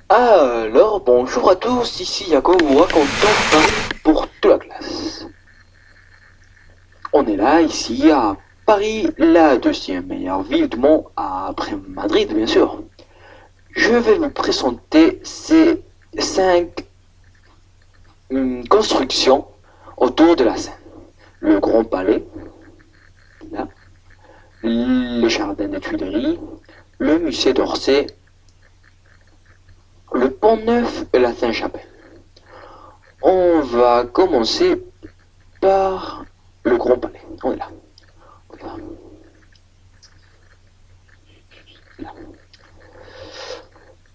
Alors, bonjour à tous, ici Jacob vous racontant Paris pour toute la classe. On est là, ici, à Paris, la deuxième meilleure ville du monde, après Madrid, bien sûr. Je vais vous présenter ces cinq constructions autour de la Seine. Le Grand Palais, là, les Jardins des Tuileries, le Musée d'Orsay, le Pont Neuf et la Saint-Chapelle. On va commencer par le Grand Palais. On est là.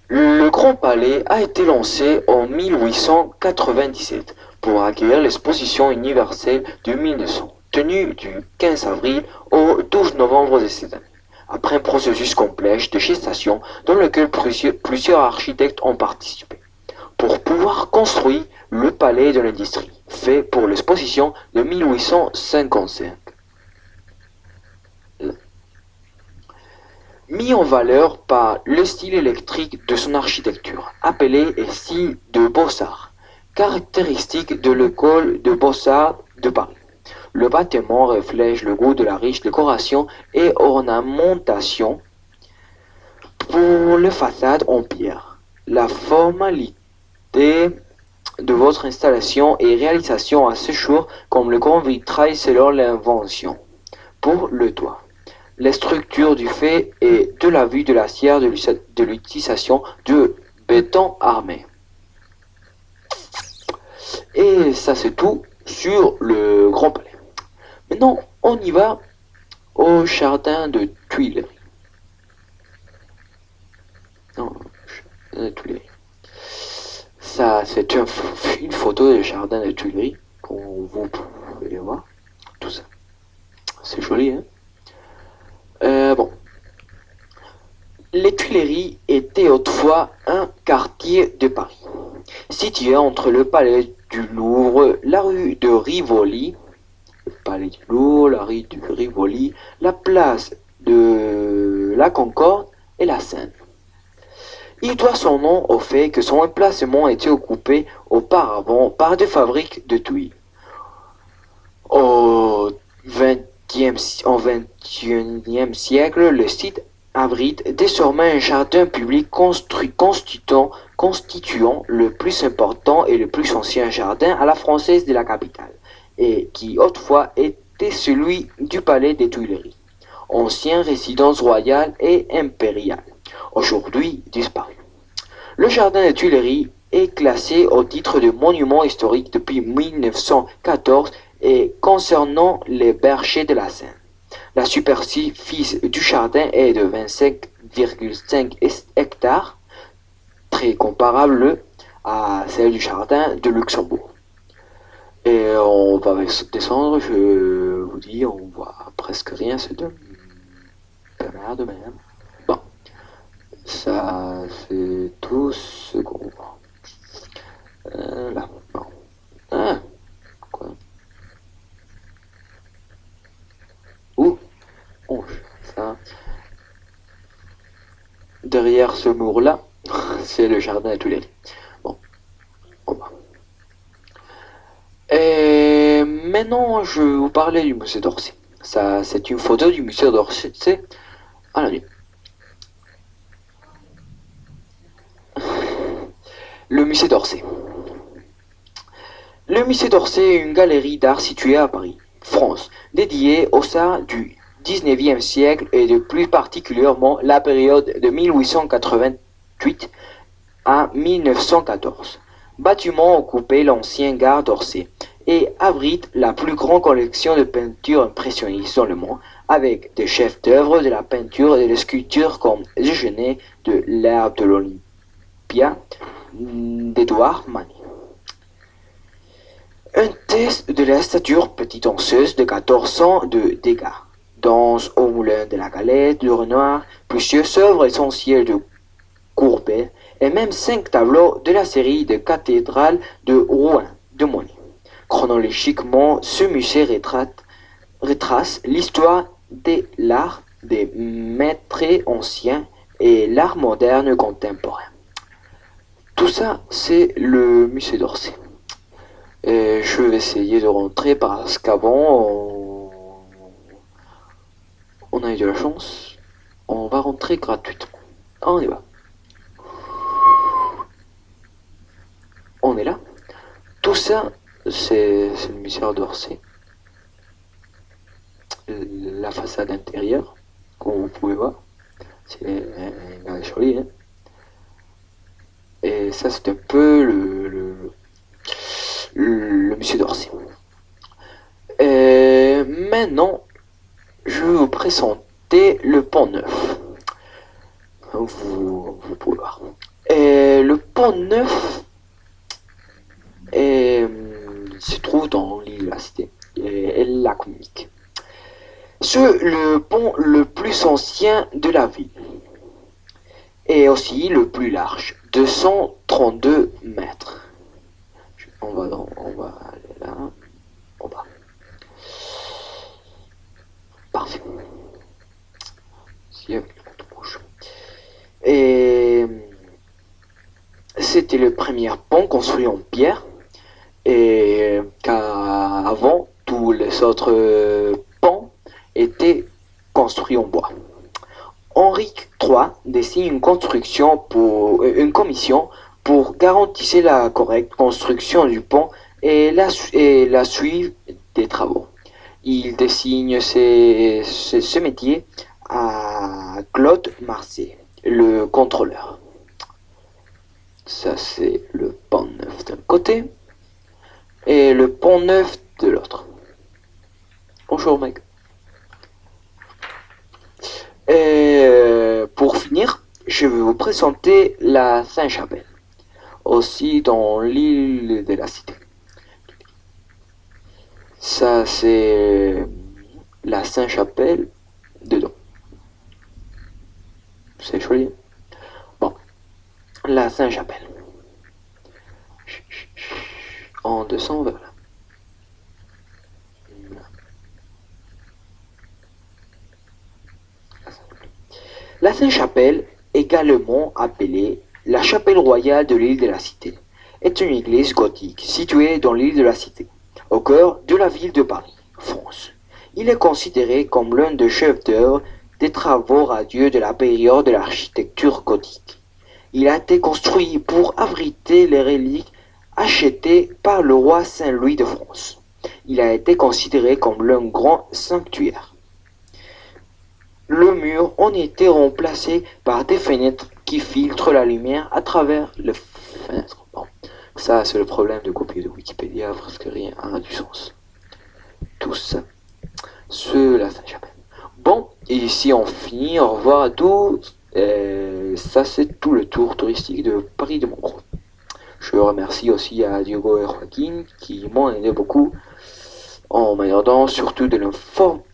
Le Grand Palais a été lancé en 1897 pour accueillir l'exposition universelle de 1900, tenue du 15 avril au 12 novembre de cette année, après un processus complexe de gestation dans lequel plusieurs architectes ont participé, pour pouvoir construire le Palais de l'Industrie, fait pour l'exposition de 1855. Mis en valeur par le style électrique de son architecture, appelé style de Beaux-Arts, caractéristique de l'école de Beaux-Arts de Paris. Le bâtiment reflète le goût de la riche décoration et ornementation pour les façades en pierre. La formalité de votre installation et réalisation à ce jour comme le grand vitrail selon l'invention. Pour le toit. La structure du fait et de la vue de la scière de l'utilisation de béton armé. Et ça c'est tout sur le Grand Palais. Maintenant on y va au jardin de Tuileries. Non, jardin de Tuileries. Ça c'est une photo du jardin de Tuileries qu'on vous pouvez voir. Tout ça. C'est joli, hein? Bon. Les Tuileries étaient autrefois un quartier de Paris, situé entre le palais du Louvre, la rue de Rivoli, le palais du Louvre, la rue de Rivoli, la place de la Concorde et la Seine. Il doit son nom au fait que son emplacement était occupé auparavant par des fabriques de tuiles. Au XXIe siècle, le site abrite désormais un jardin public constituant le plus important et le plus ancien jardin à la française de la capitale, et qui autrefois était celui du palais des Tuileries, ancienne résidence royale et impériale, aujourd'hui disparue. Le jardin des Tuileries est classé au titre de monument historique depuis 1914 et concernant les bergers de la Seine. La superficie du jardin est de 25,5 hectares, très comparable à celle du jardin de Luxembourg. Et on va descendre, je vous dis, on voit presque rien, c'est de merde même. Bon, ça c'est tout ce qu'on voit. Là, bon. Ah, quoi? Où? Oh, ça. Derrière ce mur-là, c'est le jardin à Tuileries. Bon, on va. Et maintenant, je vais vous parler du musée d'Orsay. Ça, c'est une photo du musée d'Orsay à la nuit. Le musée d'Orsay. Le musée d'Orsay est une galerie d'art située à Paris, France, dédiée aux arts du XIXe siècle et de plus particulièrement la période de 1888 à 1914. Bâtiment occupait l'ancien gare d'Orsay et abrite la plus grande collection de peintures impressionnistes dans le monde, avec des chefs-d'œuvre de la peinture et de la sculpture comme Déjeuner de l'herbe de l'Olympia d'Édouard Manet. Un test de la stature petite danseuse de 1400 de Degas, Danse au moulin de la galette de Renoir, plusieurs œuvres essentielles de Courbet et même 5 tableaux de la série de cathédrales de Rouen de Monet. Chronologiquement, ce musée retrace l'histoire de l'art des maîtres anciens et l'art moderne contemporain. Tout ça, c'est le musée d'Orsay. Et je vais essayer de rentrer parce qu'avant, on a eu de la chance. On va rentrer gratuitement. On y va. On est là. Tout ça, c'est le musée d'Orsay. La façade intérieure, comme vous pouvez voir, c'est joli. Hein. Et ça, c'est un peu le musée d'Orsay. Et maintenant, je vais vous présenter le pont Neuf. Vous pouvez voir. Et le pont Neuf se trouve dans l'île de la Cité et elle la communique. C'est le pont le plus ancien de la ville et aussi le plus large, 232 mètres. On va aller là, en bas. Parfait. Et c'était le premier pont construit en pierre et qu'avant tous les autres ponts étaient construits en bois. Henri III dessine une commission pour garantir la correcte construction du pont et la suite des travaux. Il dessine ce métier à Claude Marseille, le contrôleur. Ça, c'est le pont Neuf d'un côté et le pont Neuf de l'autre. Bonjour, mec. Et pour finir, je vais vous présenter la Sainte-Chapelle, aussi dans l'île de la Cité. Ça, c'est la Sainte-Chapelle dedans. C'est joli. Bon, la Sainte-Chapelle. En descend vers là. La Sainte-Chapelle, également appelée la chapelle royale de l'île de la Cité, est une église gothique située dans l'île de la Cité, au cœur de la ville de Paris, France. Il est considéré comme l'un des chefs-d'œuvre des travaux radieux de la période de l'architecture gothique. Il a été construit pour abriter les reliques achetées par le roi Saint-Louis de France. Il a été considéré comme l'un grand sanctuaire. Le mur en était remplacé par des fenêtres qui filtrent la lumière à travers les fenêtres. Bon, ça c'est le problème de copier de Wikipédia parce que rien n'a du sens. Tout ça, c'est la Sainte-Chapelle. Bon, et ici on finit, au revoir à tous. Ça c'est tout le tour touristique de Paris de Montgros. Je remercie aussi à Diogo et Joaquin qui m'ont aidé beaucoup en m'aidant surtout de l'information